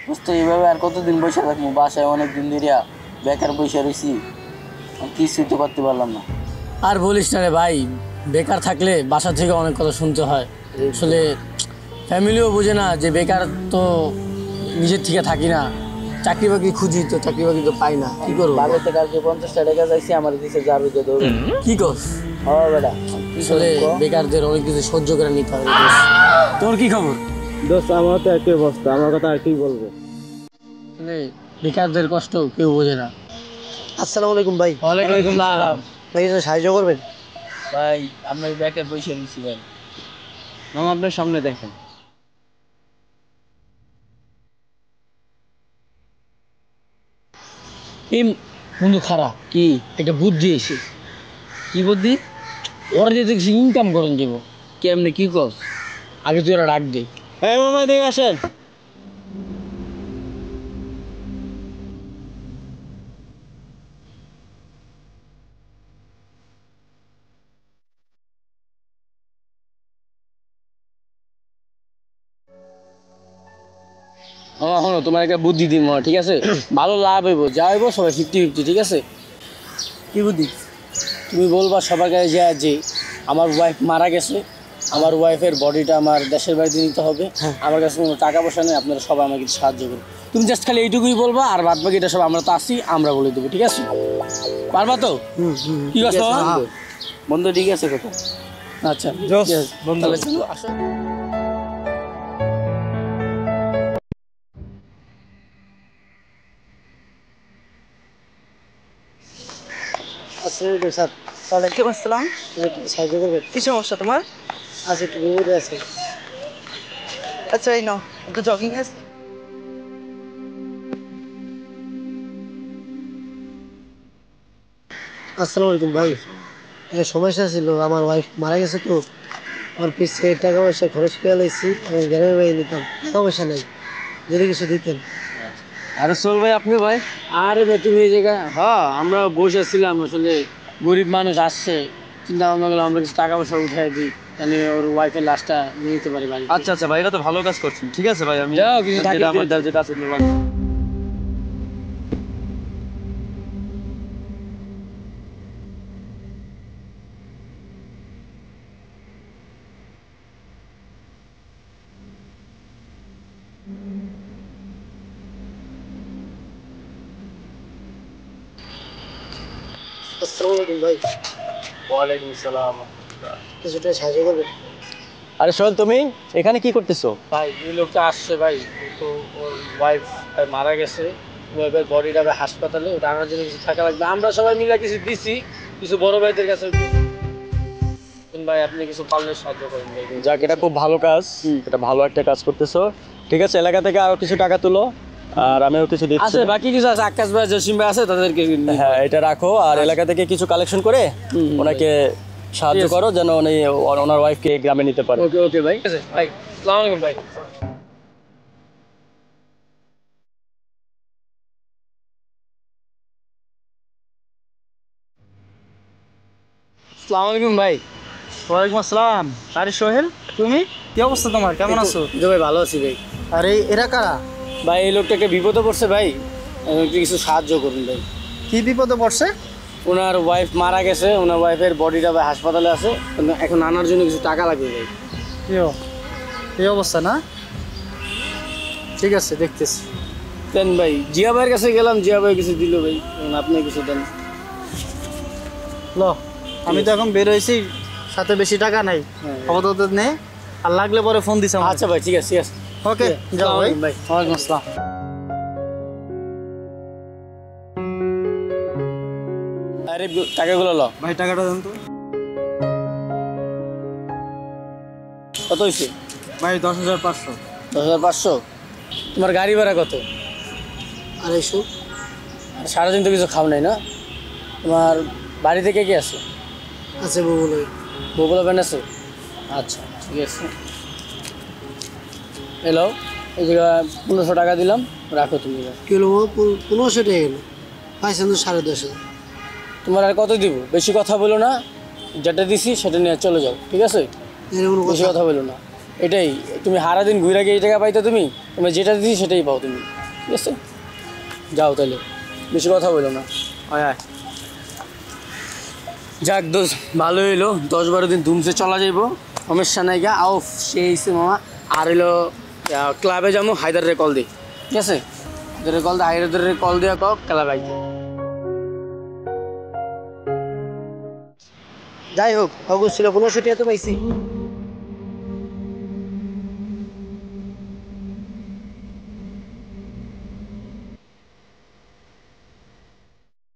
বুঝতে এইভাবে আর কতদিন বসে থাকবো? বাসায় অনেক দিন ধরে বেকার বসে রয়েছি, কিছুই তো করতে পারলাম না। আর বলিস না রে ভাই, বেকার থাকলে বাসা থেকে অনেক কথা শুনতে হয়। আসলে ফ্যামিলিও বোঝে না যে বেকার তো নিজের থেকে থাকি না, চাকরি বাকরি খুঁজি তো চাকরি বাকরি তো পাই না, কি করবো? বাড়িতে কালকে 50 টাকা চাইছি, আমার দিছে ঝাড়ু দিয়ে দৌড়ে। কি কর? হ্যাঁ বেটা, আসলে বেকারদের অনেক কিছু সহ্য করে নিতে হয়। তোর কি খবর? দোস্ত আমার তো একই অবস্থা, আমার কথা আর কি বলবো। আসলে বেকারদের কষ্ট কেউ বোঝে না। আসসালামু আলাইকুম ভাই। ওয়ালাইকুম আসসালাম। ভাই এটা সাহায্য করবেন? ভাই আমরা বেকার বসে রয়েছি ভাই। মামা আপনার সামনে দেখেন। এই বন্ধু খারাপ কি একটা বুদ্ধি এসে, কি বুদ্ধি? ওরা দিয়ে দেখছি ইনকাম করেন যাবো। কেমনে কি কস? আগে তুই ওরা ডাক দে। হ্যাঁ মামা দেখে আসেন। আমার হলো তোমার একটা বুদ্ধি দিন, ঠিক আছে? ভালো লাভ হইব, যা হইব সবাই 50-50, ঠিক আছে? কি বুদ্ধি? তুমি বলবা সবার কাছে যে আমার ওয়াইফ মারা গেছে, আমার ওয়াইফের বডিটা আমার দেশের বাড়িতে নিতে হবে, আমার কাছে কোনো টাকা পয়সা নেই, আপনারা সবাই আমাকে সাহায্য করুন। তুমি জাস্ট খালি এইটুকুই বলবা, আর বাদ বাকিটা সব আমরা তো আসি, আমরা বলে দেবো, ঠিক আছে? পারবা তো? কি ঠিক কথা আছে বন্ধু। বন্ধু ঠিক আছে কথা। আচ্ছা জোস, ঠিক আছে, তাহলে চলো আসো। আসসালামু স্যার। ওয়ালাইকুম আসসালাম। সাহায্য করবেন? কি সমস্যা তোমার? আচ্ছা একটু বিপদে আছে। আচ্ছা এই নাও, একটু জগিং আছে। আসসালামু আলাইকুম ভাই। একটা সমস্যা ছিল, আমার ওয়াইফ মারা গেছে তো, আমার পিছিয়ে টাকা পয়সা খরচ করে লাইছি, আমি গ্রামের বাড়ি নিতাম, সমস্যা নেই, যদি কিছু দিতেন। আরে চল ভাই, আপনি ভাই। আরে ভাই তুমি এই জায়গায়, হ্যাঁ আমরা বসেছিলাম, আসলে গরিব মানুষ আসছে, চিন্তা ভাবনা করলাম আমরা কিছু টাকা পয়সা উঠাই দিই, তাহলে ওর ওয়াইফের লাশটা নিয়ে নিতে পারি বাড়ি। আচ্ছা আচ্ছা ভাই, এটা তো ভালো কাজ করছেন। ঠিক আছে ভাই, আমি যাও, কিছু থাকে যেটা আমার দিয়ে- যেটা আছে আসসালামু আলাইকুম ভাই। ওয়ালাইকুম আসসালাম। কিছুটা সাহায্য করবেন? আরে সোহেল, তুমি এখানে কি করতেছো? ভাই এই লোকটা আসছে ভাই, তো ওর ওয়াইফ মারা গেছে, ওয়াইফের বডিটা হাসপাতালে, ওটা আনার জন্য কিছু টাকা লাগবে, আমরা সবাই মিলে কিছু দিছি, কিছু বড় ভাইদের কাছে। ভাই আপনি কিছু পারলে সাহায্য করেন ভাই। যাক, এটা খুব ভালো কাজ, এটা ভালো একটা কাজ করতেছো। ঠিক আছে, এলাকা থেকে আরো কিছু টাকা তুলো, আর আমিও কিছু দিচ্ছি। আছে বাকি কিছু আছে, আকাশ ভাই জসিম ভাই আছে, তাদেরকে নিয়ে- হ্যাঁ, এটা রাখো, আর এলাকা থেকে কিছু কালেকশন করে ওনাকে সাহায্য ঠিক আছে। করো, যেন উনি ওনার ওয়াইফকে গ্রামে নিতে পারে। ওকে ওকে ভাই, ঠিক আছে ভাই, আসসালামু আলাইকুম ভাই। আসসালামু আলাইকুম ভাই। ওয়ালাইকুম আসসালাম। আরে সোহেল, তুমি কি অবস্থা তোমার, কেমন আছো? জি ভাই ভালো আছি ভাই। আরে এরা কারা? ভাই এই লোকটাকে বিপদে পড়ছে ভাই, একটু কিছু সাহায্য করুন ভাই। কি বিপদে পড়ছে? ওনার ওয়াইফ মারা গেছে, ওনার ওয়াইফের বডিটা ভাই হাসপাতালে আছে, এখন আনার জন্য কিছু টাকা লাগবে ভাই। এই অবস্থা না? ঠিক আছে, দেখতেছি। দেন ভাই, জিয়া ভাইয়ের কাছে গেলাম, জিয়া ভাই কিছু দিল ভাই, এখন আপনি কিছু দেন। ল, আমি তো এখন বের হয়েছি, সাথে বেশি টাকা নাই, আপাতত নেই, আর লাগলে পরে ফোন দিস আমাকে। আচ্ছা ভাই ঠিক আছে ঠিক আছে। ওকে, যাও ভাই। আসসালামু আলাইকুম ভাই। ওয়ালাইকুম আসসালাম। আরে টাকাগুলো ল। ভাই টাকাটা দেন তো। কত হয়েছে? ভাই 10,500। 10,500? তোমার গাড়ি ভাড়া কত? 250। আর সারাদিন তো কিছু খাও নাই না? তোমার বাড়ি থেকে কে আছে? আছে বলে। বগুলা ব্যান্ড আছে? আচ্ছা ঠিক আছে। হ্যালো, এই জায়গা 1500 টাকা দিলাম, রাখো তুমি। কিলো 1500 টাকা গেল, পাইছেন তো 10,500। তোমার আর কত দিব? বেশি কথা বলো না, যেটা দিছি সেটা নিয়ে চলে যাও, ঠিক আছে? এর কোনো বেশি কথা? কথা বলো না। এটাই, তুমি সারাদিন ঘুরে গিয়ে এই টাকা পাইতো, তুমি যেটা দিই সেটাই পাও তুমি, ঠিক আছে? যাও তাহলে, বেশি কথা বলো না। হয় হয়, যাক দোষ, ভালো হইলো, 10-12 দিন ধুমসে চলা যাইব, সমস্যা নাই গা। আও সেই মামা, আর হইলো ক্লাবে যাবো, হায়দারের কল দিই, ঠিক আছে? হায়দারের কল দিয়ে কক ক্লাবে আইতে। যাই হোক, অগস্ট ছিল 1500 টাকা তো পাইছি।